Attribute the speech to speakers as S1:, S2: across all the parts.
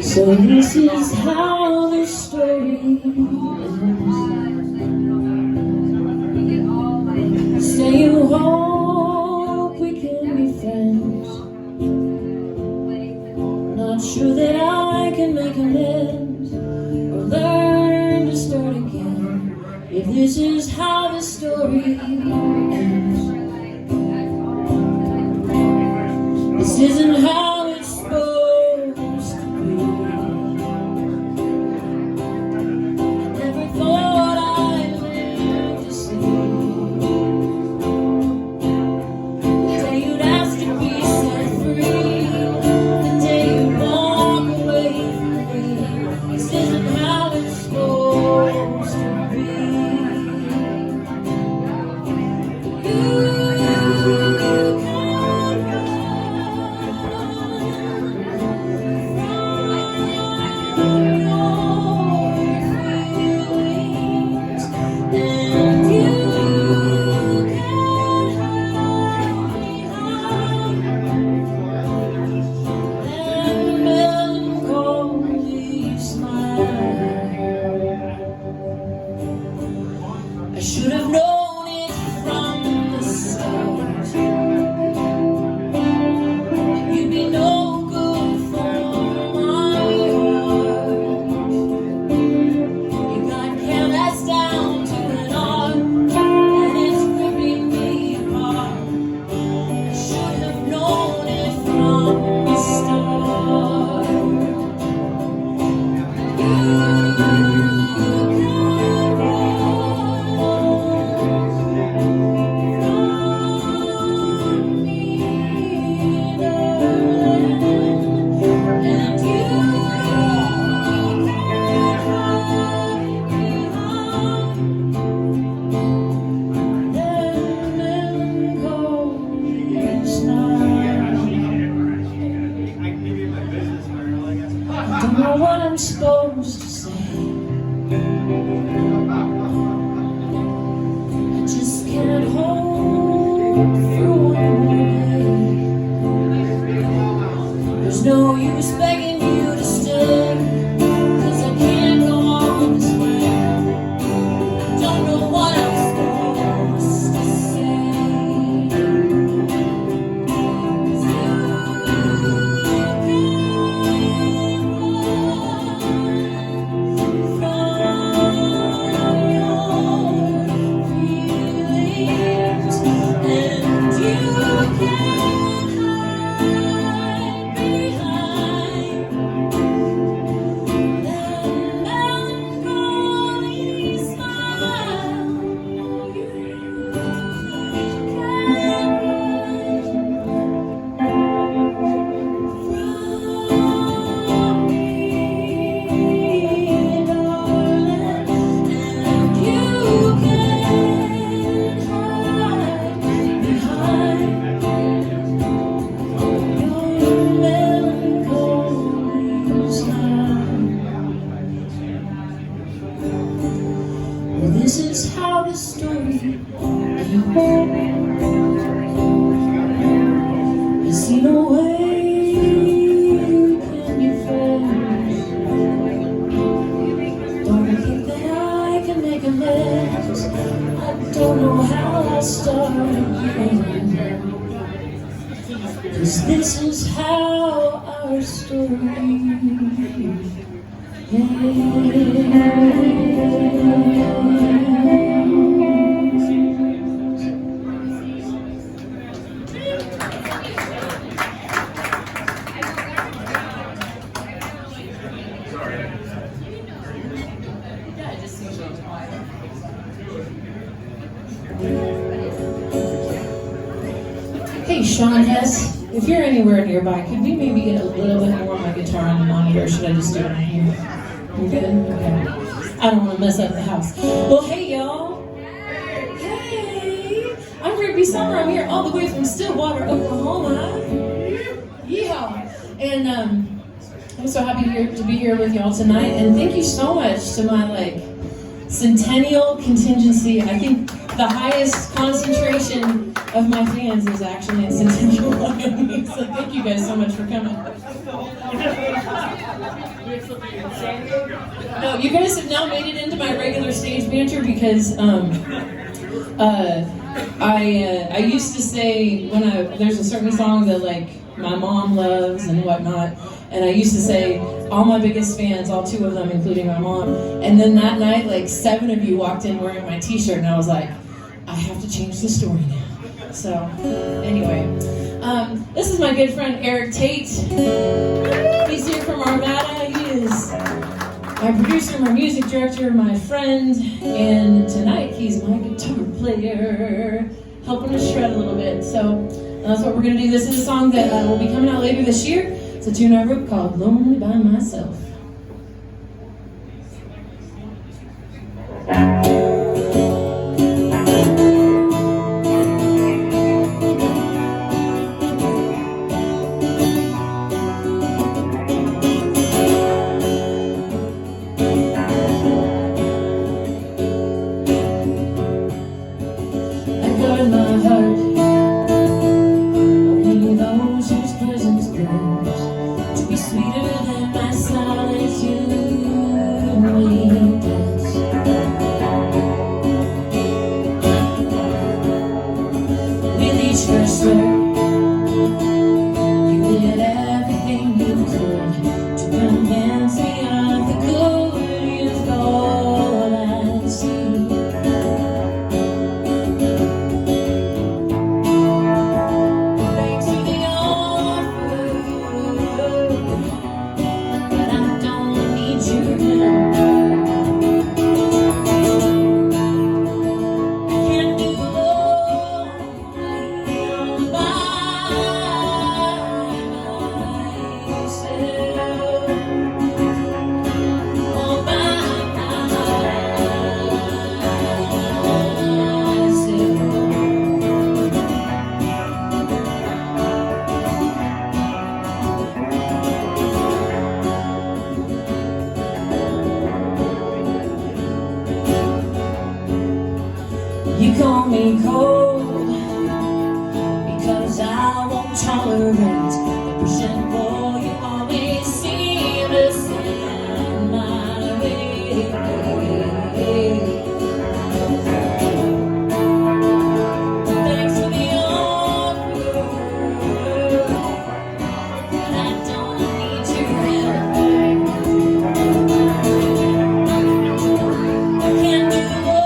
S1: So this is how the story ends. Say you hope we can be friends. Not sure that I can make amends or learn to start again. If this is how the story ends. This isn't how it's supposed to be. I never thought I'd live to see the day you'd ask to be set free, the day you'd walk away from me. This isn't how it's supposed to be. I should have known it from the start. You'd be no good for my heart. You got careless down to an art, and it's ripping me apart. I should have known it from the start. Don't know what I'm supposed to say. I just can't hold through one day. There's no use begging you to stay, 'cause I can't go on this way. I don't know what I'm supposed to say. This is how the story ends. I see no way we can be friends. Don't think that I can make amends. I don't know how I'll start again. 'Cause this is how our story ends. Hey Sean S., if you're anywhere nearby, could we maybe get a little bit more of my guitar on the monitor, or should I just do it on here? You good? Okay. I don't want to mess up the house. Well, hey y'all. Hey, I'm Rigby Summer. I'm here all the way from Stillwater, Oklahoma. Yeehaw. And I'm so happy to be here with y'all tonight. And thank you so much to my Centennial contingency. I think the highest concentration of my fans is actually in Centennial, Wyoming. So thank you guys so much for coming. No, you guys have now made it into my regular stage banter because I used to say there's a certain song that like my mom loves and whatnot, and I used to say all my biggest fans, all 2 of them, including my mom. And then that night, like 7 of you walked in wearing my T-shirt, and I was like, I have to change the story now. So anyway, this is my good friend Eric Tate. He's here from Arvada. He is my producer, my music director, my friend, and tonight he's my guitar player, helping us shred a little bit. So that's what we're gonna do. This is a song that will be coming out later this year. It's a tune I wrote called Lonely by Myself. You call me cold because I won't tolerate the percent boy you always seem to send my way. Thanks for the offer, but I don't need your help. I can't do all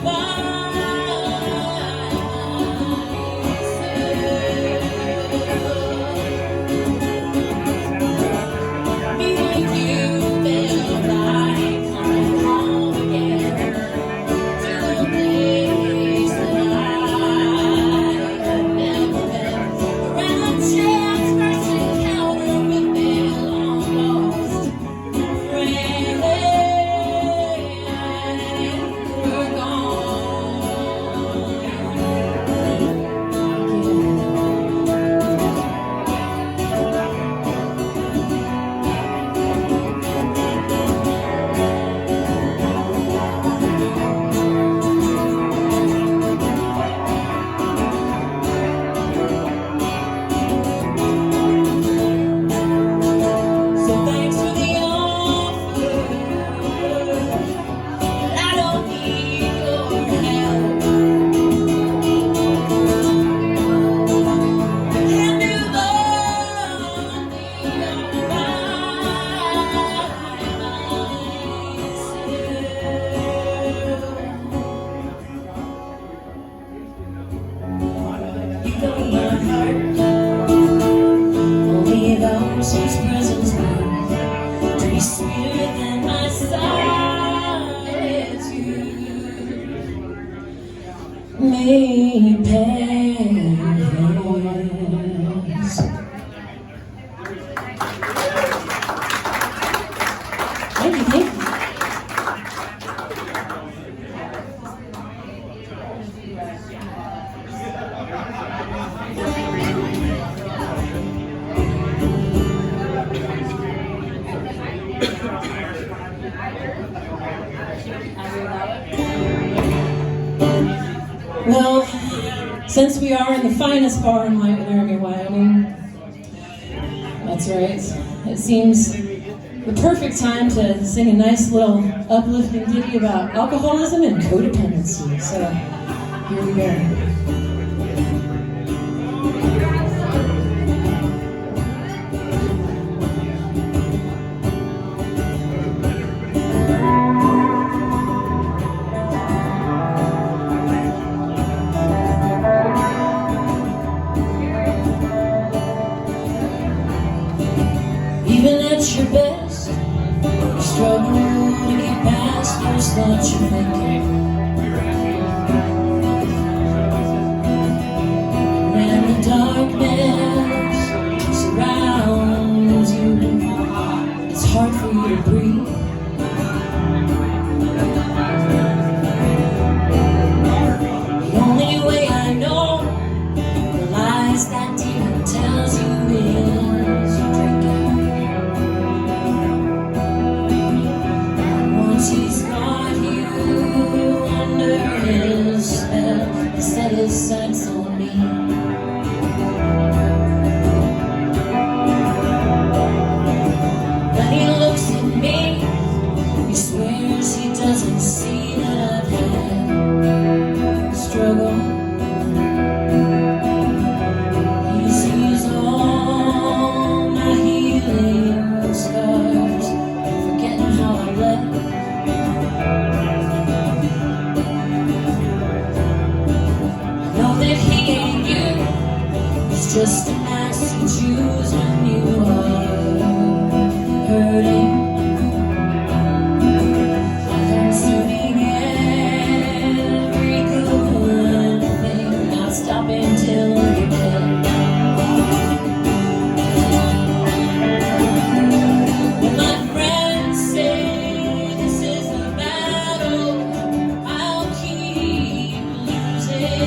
S1: by myself. Well, since we are in the finest bar in Laramie, Wyoming, that's right, it seems the perfect time to sing a nice little uplifting ditty about alcoholism and codependency. So, here we go. Even at your best, you struggle to get past those thoughts you're thinking. And the darkness surrounds you, it's hard for you to breathe. The only way I know the lies that demon tells you is drinking. He's got you under his spell, he set his sights on me. When he looks at me, he swears he doesn't see that I've had struggle. He sees all my healing scars, forgetting how I left. It's just a message you use when you are hurting. Consuming every good thing, not stopping till you're dead. When my friends say this is a battle, I'll keep losing.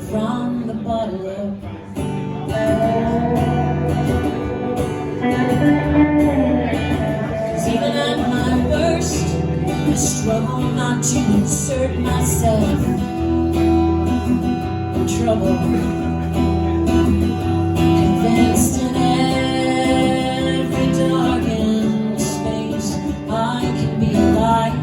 S1: From the bottle of cause even at my worst, I struggle not to insert myself in trouble. Convinced in every darkened space I can be a light.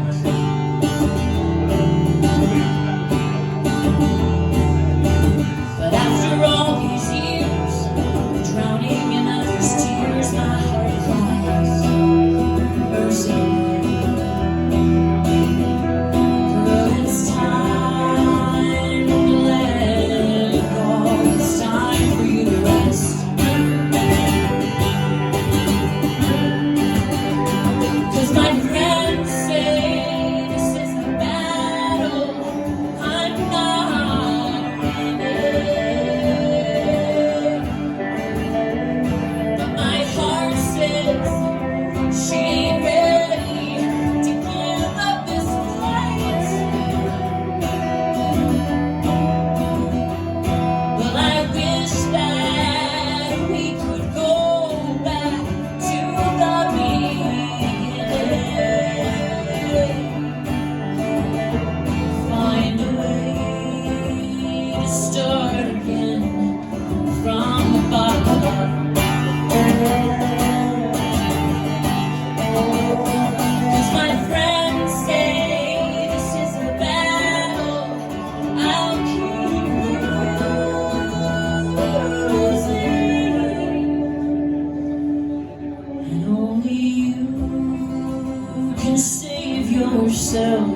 S1: Yourself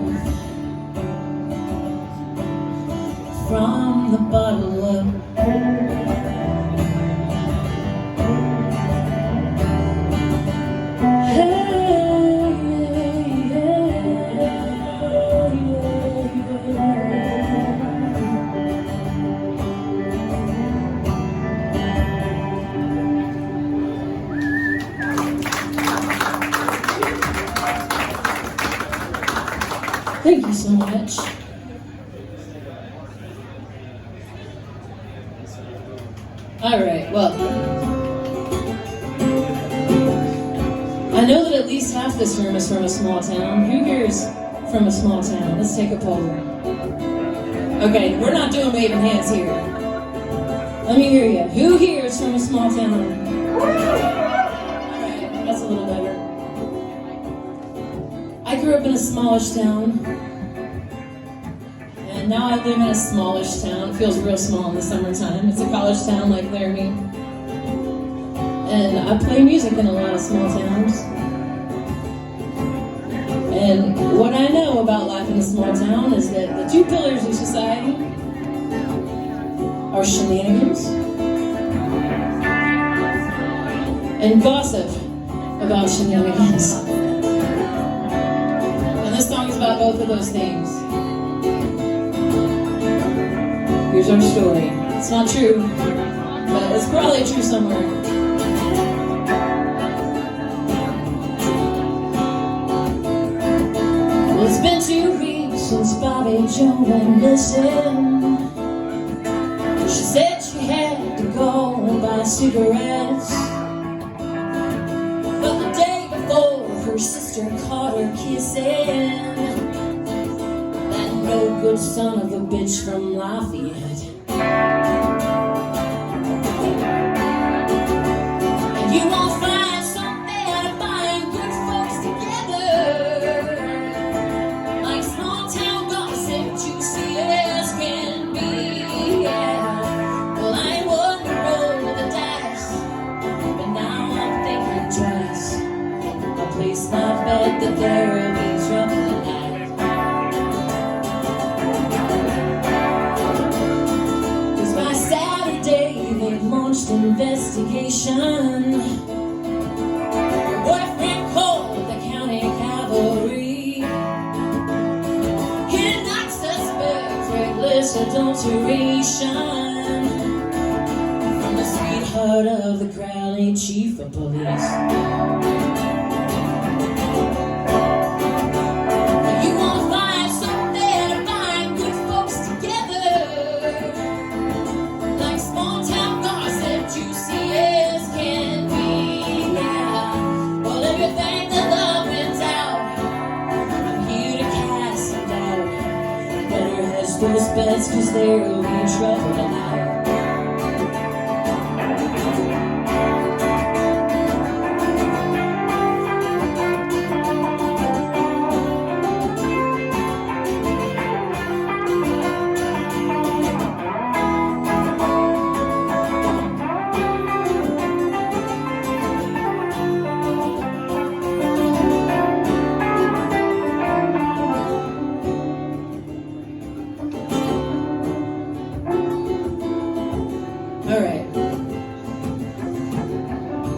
S1: from the bottle up. Hey. Thank you so much. All right, well, I know that at least half this room is from a small town. Who here is from a small town? Let's take a poll. Okay, we're not doing waving hands here. Let me hear you. Who here is from a small town? Alright, that's a little better. I grew up in a smallish town. And now I live in a smallish town. It feels real small in the summertime. It's a college town like Laramie. And I play music in a lot of small towns. And what I know about life in a small town is that the two pillars of society are shenanigans and gossip about shenanigans. And this song is about both of those things. Here's our story. It's not true, but it's probably true somewhere. Well, it's been 2 weeks since Bobby Joe went missing. She said she had to go and buy cigarettes. But the day before, her sister caught her kissing that no good son of a bitch from Lafayette. And you won't find something to bind good folks together, like small town gossip, juicy as can be. Yeah. Well, I wouldn't roll the dice, but now I'm thinking twice. I place my bet that there'll be trouble tonight. Investigation. Her boyfriend called the county cavalry. He did not suspect reckless adulteration from the sweetheart of the Crowley chief of police. You won't find something to bind good folks together, like small town gossip, juicy as can be. Yeah. Well, if you think that love wins out, I'm here to cast some doubt. Better hedge those bets, 'cause there'll be trouble tonight.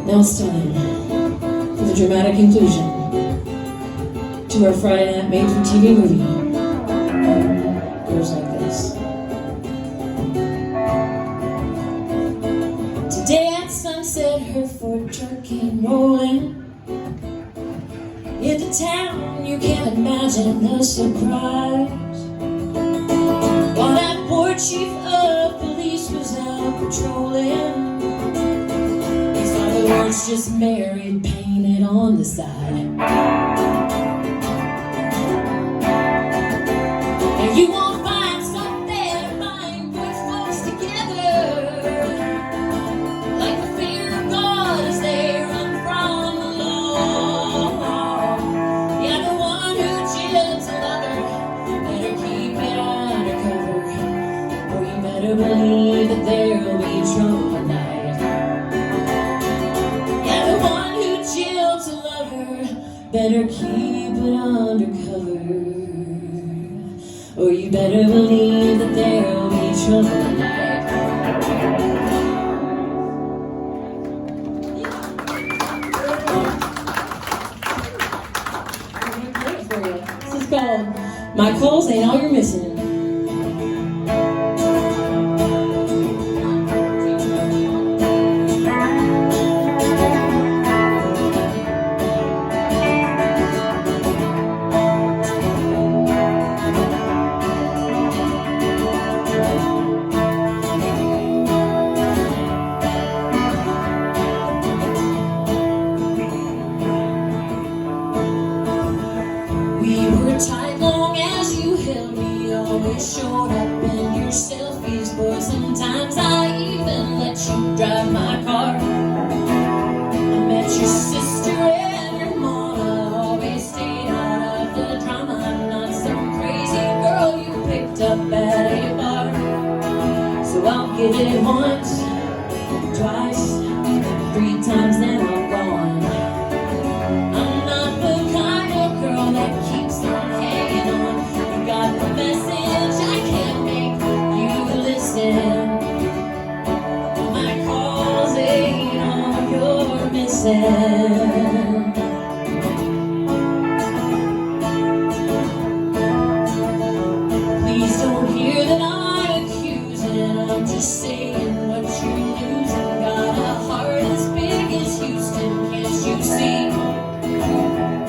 S1: Now it's time for the dramatic conclusion to our Friday night made-for-TV movie. It goes like this. Today at sunset, her Ford truck came rolling into town. You can't imagine the surprise. While that poor chief of police was out patrolling, the words just married painted on the side. And you won't find something to bind good folks together, like the fear of God as they run from the law. Yeah, the one who jilts another better keep it undercover, or you better believe that there'll be trouble tonight. Better keep it undercover, or you better believe that there'll be trouble tonight. This is called My Calls Ain't All You're Missing. We were tight long as you held me, always showed up in your selfies, boy. Sometimes I even let you drive my car. I met your sister and your mama, always stayed out of the drama. I'm not some crazy girl you picked up at a bar. So I'll give it once, twice, 3 times, then I'm gone. I'm not the kind of girl that keeps on hanging on. You got the message, I can't make you listen. My calls ain't all you're missing. Please don't hear that I'm accusing, I'm just saying what you're losing. Got a heart as big as Houston, can't you see?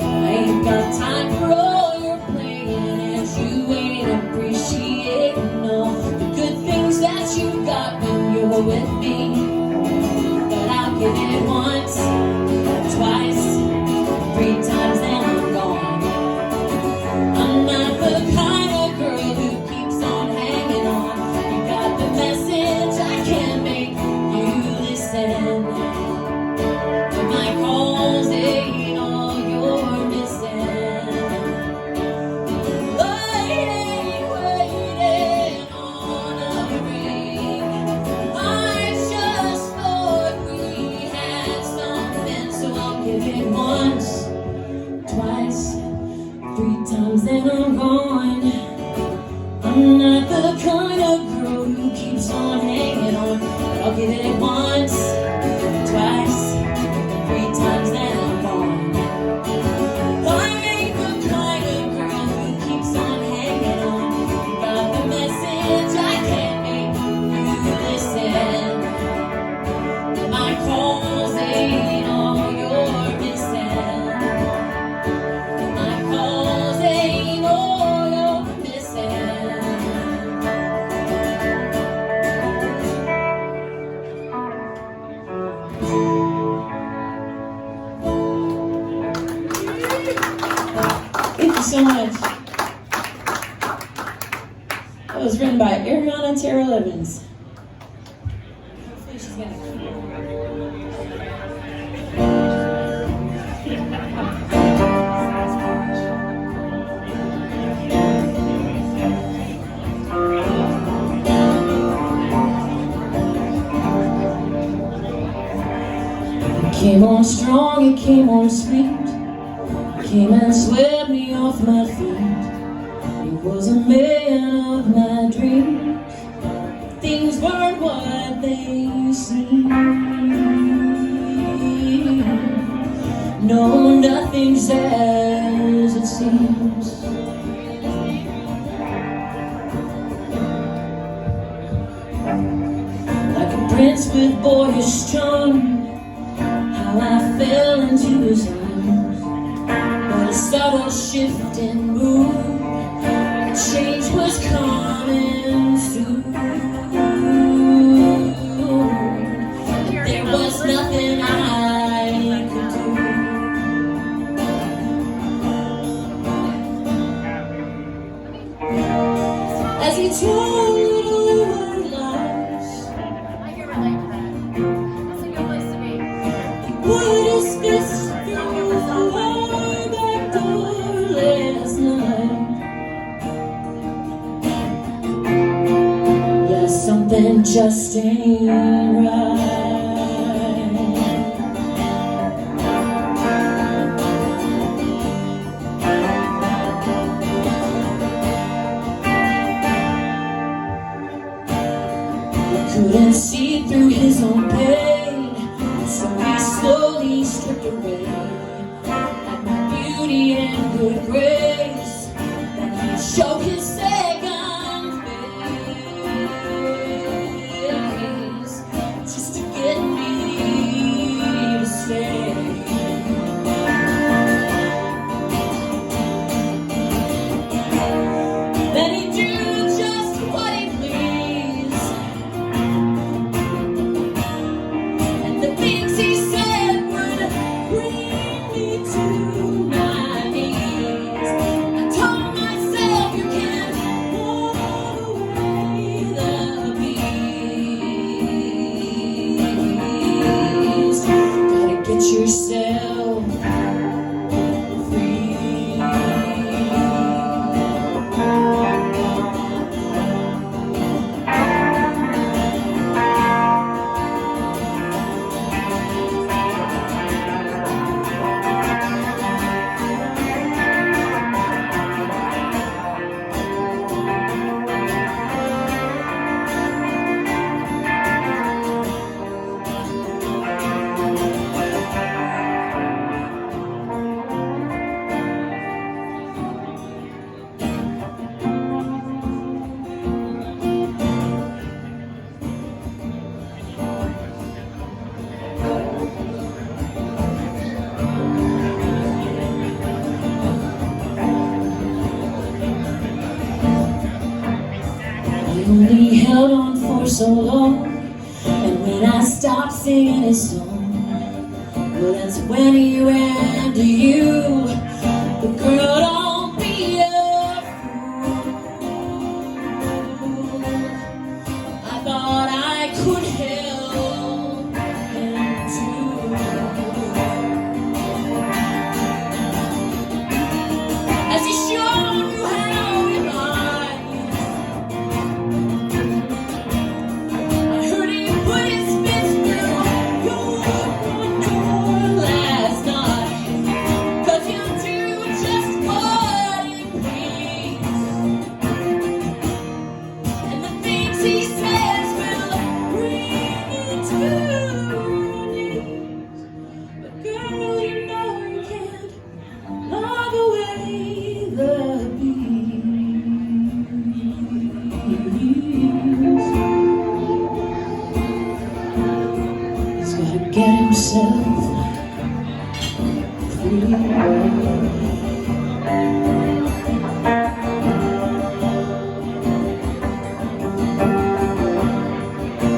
S1: I ain't got time for all your playing, and you ain't appreciating all the good things that you got when you're with me. But I'll give it once, twice, 3 times, then I'm gone. I'm not the kind of girl who keeps on hanging on. You got the message, I can't make you listen. But my calls ain't all you're missing. I ain't waiting on a ring. I just thought we had something, so I'll give it once, twice, 3 times, then I'm gone. I'm not the kind of girl who keeps on hanging on, but I'll give it once, twice, 3 times, then I'm gone. I ain't the kind of girl who keeps on hanging on. You got the message, I can't make you listen. My calls ain't all you're missing. My calls ain't all you're missing. Thank you so much. That was written by Ariana Terrell Evans. Hopefully she's gonna It came on strong, it came on sweet. It came and swept me off my feet. It was a man of my dreams. Things weren't what they seemed. No, nothing's as it seems. Like a prince with boyish charm, how I fell into his arms. But a subtle shift in mood, change was coming soon. There was nothing I could do. As he told lies, what is this through our back door last night? Yeah, something just ain't right. Couldn't see through his own pain, so he slowly stripped away at my beauty and good grace. Then he showed his second face, just to get me to stay. Then he do just what he pleased. The things he said would bring me to my knees. held on for so long, and when I stopped singing his song, well, that's when he ran to you. But girl, don't be a fool. I thought I could help him too. As he showed you how he lied, I heard him put his fist through your door last night. 'Cause he'll do just what he please, and the things he says will bring you to your knees. But girl, you know you can't love away the bees. He's gotta get himself free.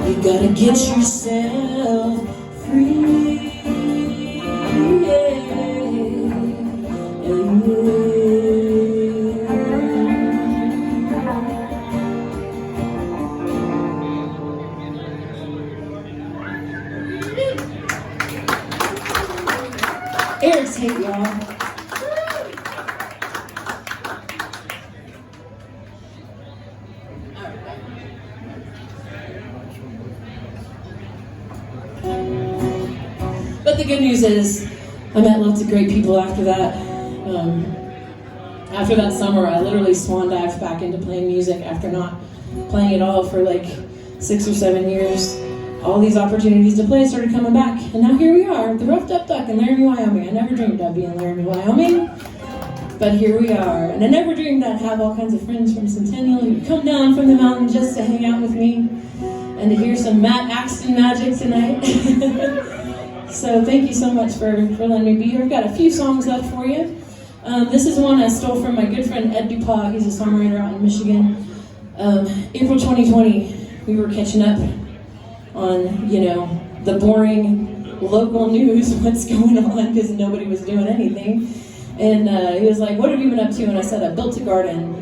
S1: You gotta get yourself free. Eric Tate, y'all. But the good news is, I met lots of great people after that. After that summer, I literally swan dived back into playing music after not playing at all for like 6 or 7 years. All these opportunities to play started coming back, and now here we are, the Ruffed Up Duck in Laramie, Wyoming. I never dreamed I'd be in Laramie, Wyoming, but here we are. And I never dreamed I'd have all kinds of friends from Centennial who'd come down from the mountain just to hang out with me and to hear some Matt Axton magic tonight. So thank you so much for letting me be here. I've got a few songs left for you. This is one I stole from my good friend Ed DuPas. He's a songwriter out in Michigan. April 2020, we were catching up on, the boring local news, what's going on, because nobody was doing anything. And he was like, what have you been up to? And I said, I built a garden.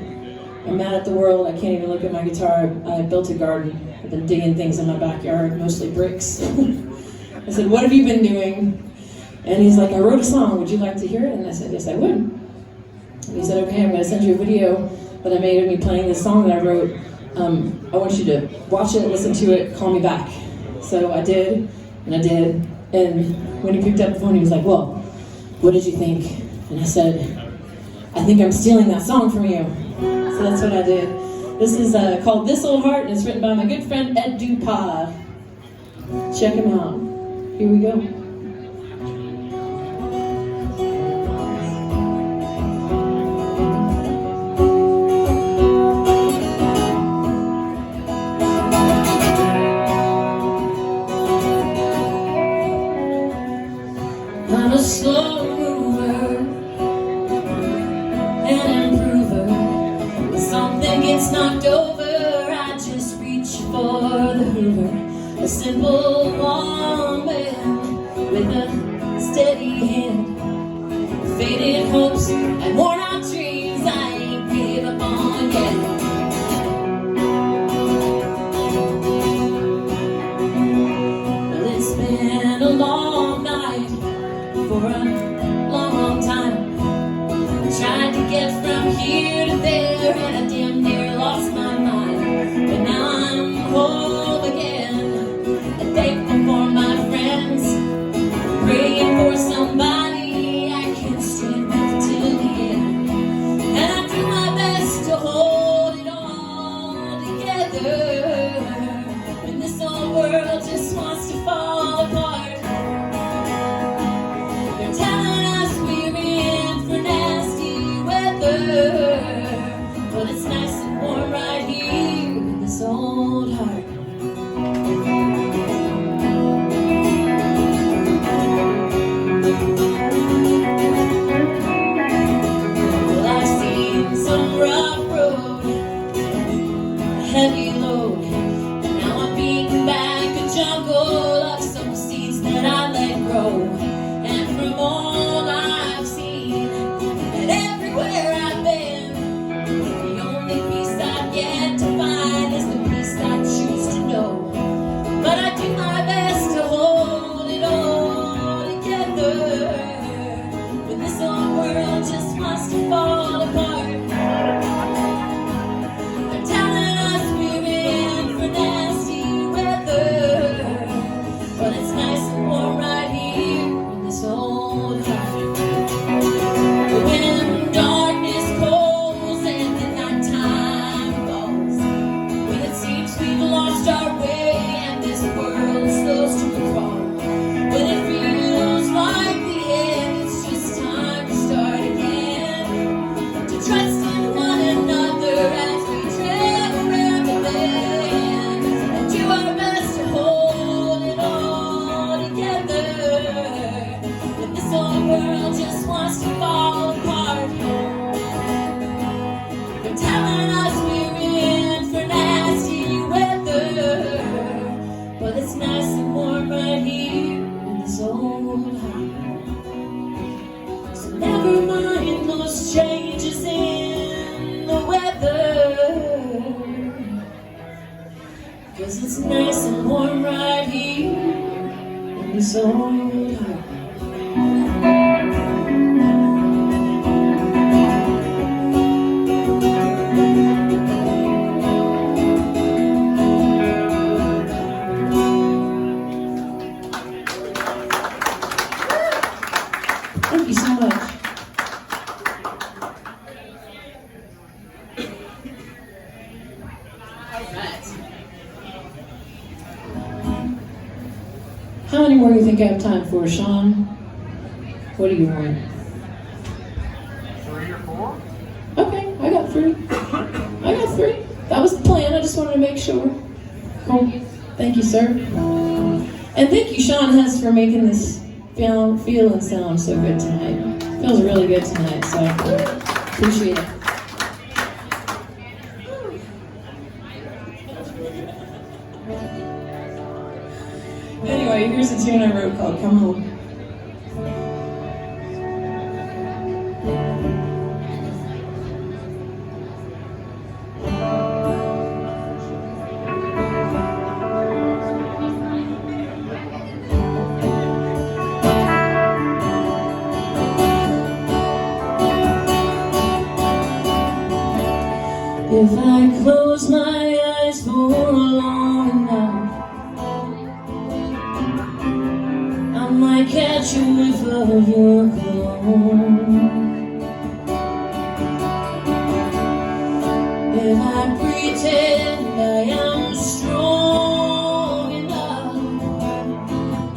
S1: I'm mad at the world. I can't even look at my guitar. I built a garden. I've been digging things in my backyard, mostly bricks. I said, what have you been doing? And he's like, I wrote a song. Would you like to hear it? And I said, yes, I would. And he said, okay, I'm going to send you a video that I made of me playing this song that I wrote. I want you to watch it, listen to it, call me back. So I did, and I did. And when he picked up the phone, he was like, well, what did you think? And I said, I think I'm stealing that song from you. So that's what I did. This is called This Old Heart, and it's written by my good friend Ed DuPas. Check him out. Here we go. I'm a slow mover, an improver. When something gets knocked over, I just reach for the hoover. A simple woman with a steady hand, faded hopes and worn out dreams I ain't give up on yet. Well, it's been a long night for a long, long time. I tried to get from here to there, and I damn near lost my mind. But now I'm home again, and thankful for my friends, praying for somebody I can stand with till the end. And I do my best to hold it all together when this old world just wants to fall apart. They're telling us we're in for nasty weather, but it's nice and warm right here in this old heart. old heart. Thank you so much. How many more do you think I have time for, Sean? What do you want?
S2: 3 or 4?
S1: Okay, I got 3. I got 3. That was the plan. I just wanted to make sure. Cool. Thank you, sir. And thank you, Sean Hess, for making this feel and sound so good tonight. Feels really good tonight, so appreciate it. Anyway, here's a tune I wrote called Come Home. If I close my eyes for long enough, I might catch a whiff of your cologne. If I pretend I am strong enough,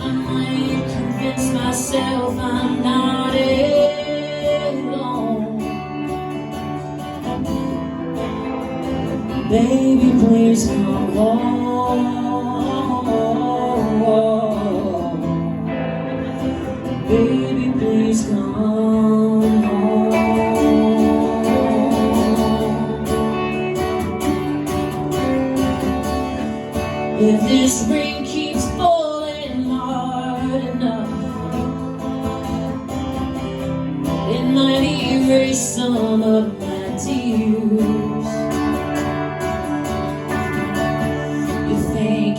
S1: I might convince myself I'm not alone. Baby, please come home. Baby, please come home. If this rain keeps falling hard enough, it might erase some of my tears.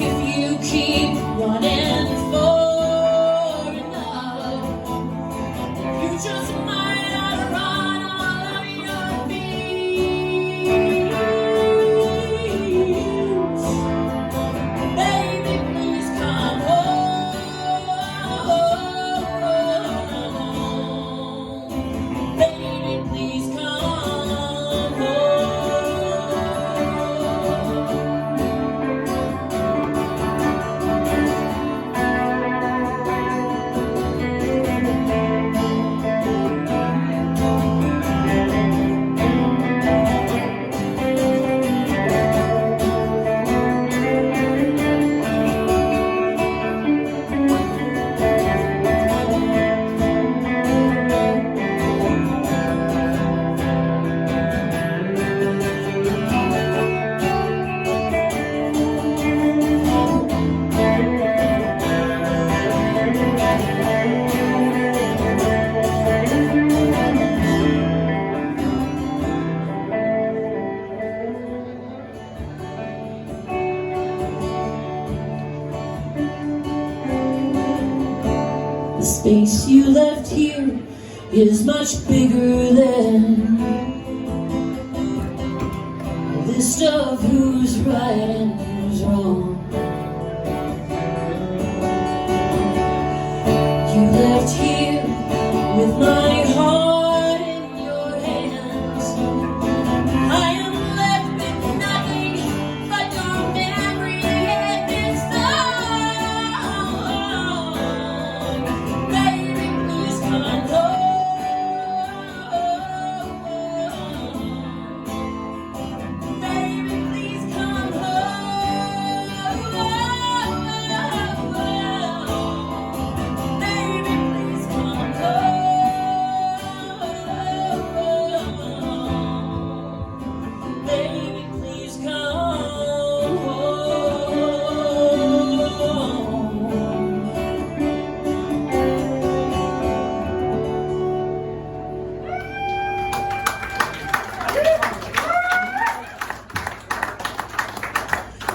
S1: If you keep running far enough, you just might outrun all of your fears. Baby, please come home. Baby, please come home. The space you left here is much bigger than a list of who's right and who's wrong. You left here with my heart in your hands. I am left with nothing but your memory and this song. Baby, please come home. Baby, please come home. Baby, please come home. Baby, please come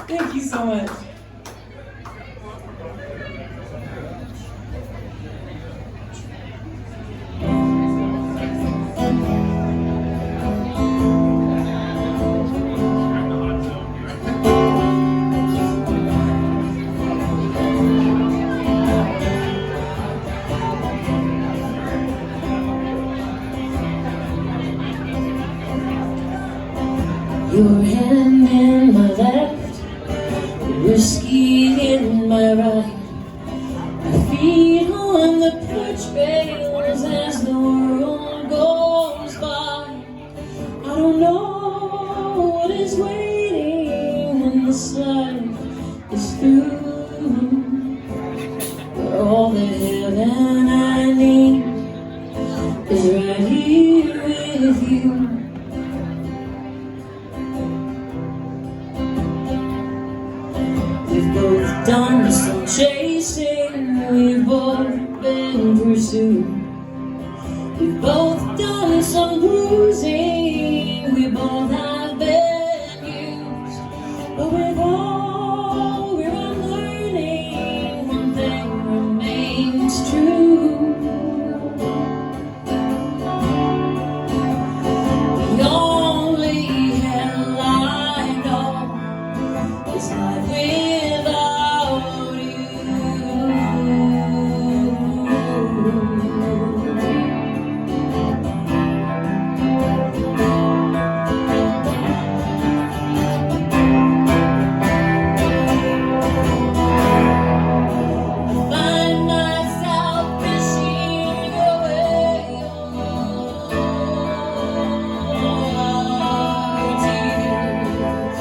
S1: Thank you so much. Your hand in my left, whiskey in my right. My feet on the porch rails as the world goes by. I don't know what is waiting when this life is through. But all the heaven I need is right here with you. We've both done some chasing, we've both been pursued. We've both done some bruising, we both have been used. But with all we're unlearning, one thing remains true. The only hell I know is life without you. Find myself wishing away your tears.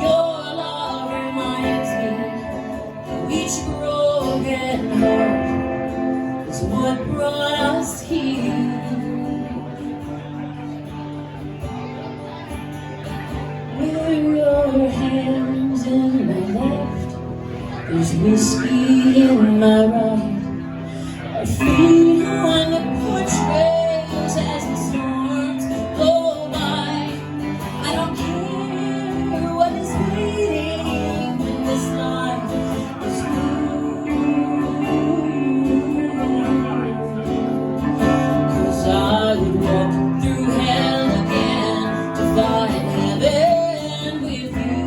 S1: Your love reminds me of each broken heart is what brought us here. With your hands in my left, there's whiskey in my right. Our feet on the porch rails as the storms blow by. I don't care what is waiting when this life is through. 'Cause I would walk through hell again to find heaven with you.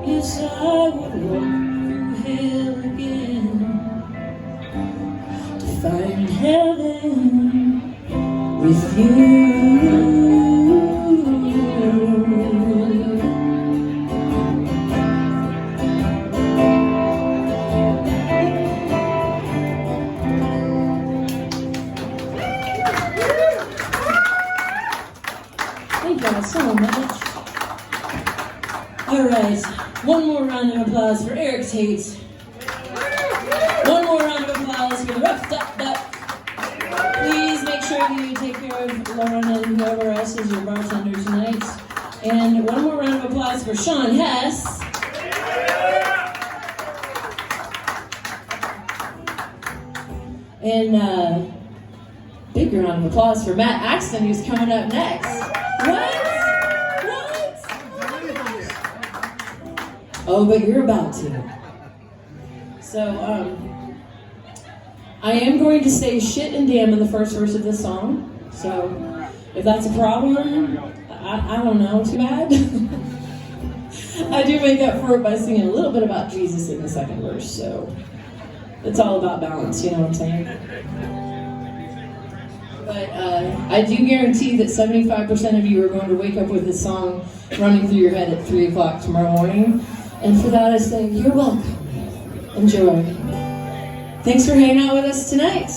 S1: Yes, I would walk through hell again to find heaven with you. Thank you guys so much. All right, one more round of applause for Eric Tate. One more round of applause for the Ruffed Up Duck. Please make sure you take care of Lauren and whoever else is your bartender tonight. And one more round of applause for Sean Hess. And big round of applause for Matt Axton, who's coming up next. What? Oh, but you're about to. So, I am going to say shit and damn in the first verse of this song. So, if that's a problem, I don't know, too bad. I do make up for it by singing a little bit about Jesus in the second verse, so it's all about balance, you know what I'm saying? But I do guarantee that 75% of you are going to wake up with this song running through your head at 3 o'clock tomorrow morning. And for that I say, you're welcome. Enjoy. Thanks for hanging out with us tonight.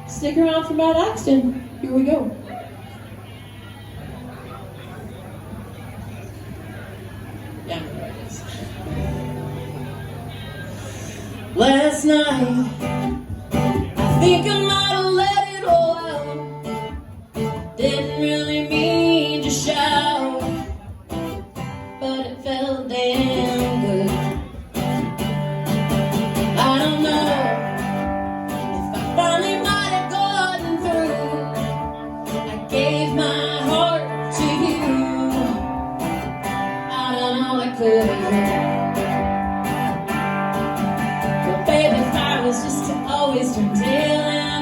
S1: Stick around for Matt Axton. Here we go. Yeah, there it is. Last night, I think I might have let it all out. Didn't really mean to shout, but it felt damn good. I don't know if I finally might have gotten through. I gave my heart to you. I done all I could. But baby, if I was just to always turn tail and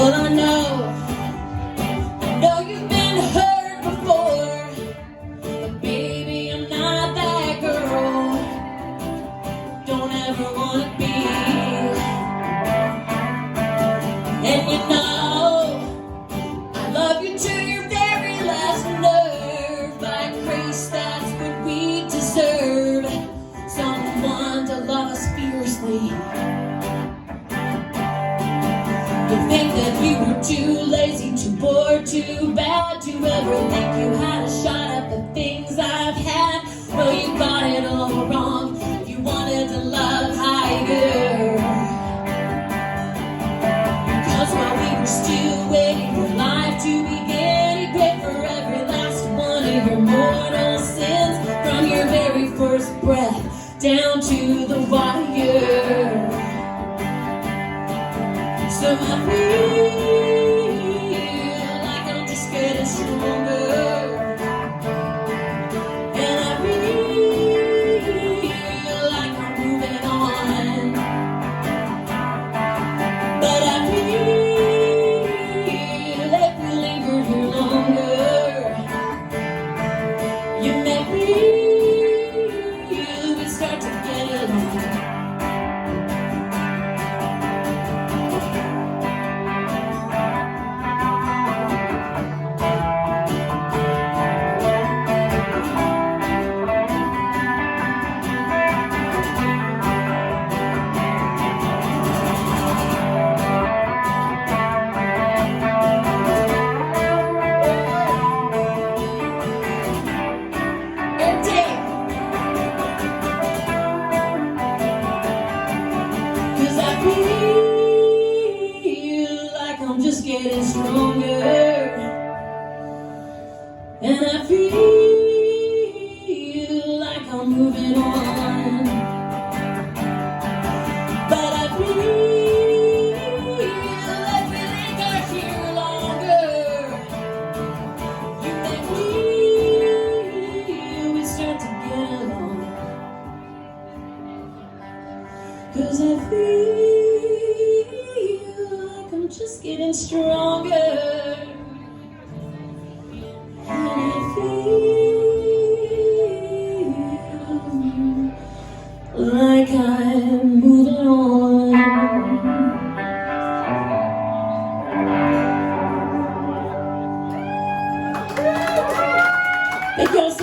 S1: Well, I know you've been hurt before, but baby, I'm not that girl. Don't ever wanna be. And you know, I love you to your very last nerve. By grace, that's what we deserve. Someone to love us fiercely. You think that we were too lazy, too bored, too bad to ever think you had a shot at the things I've had. Well, you got it all wrong. You wanted to love higher. Because while we were still waiting for life to begin, you paid for every last one of your mortal sins. From your very first breath down to the wire. So I feel like I'm just getting stronger. And I feel like I'm moving on. But I feel like we linger here longer. You make me feel we start to get along. Eric Tate. 'Cause I feel like I'm just getting stronger. And I feel like I'm moving on. But I feel like we linger here longer. You make me feel we start to get along. 'Cause I feel like I'm just getting stronger. And I feel like I'm moving on. It goes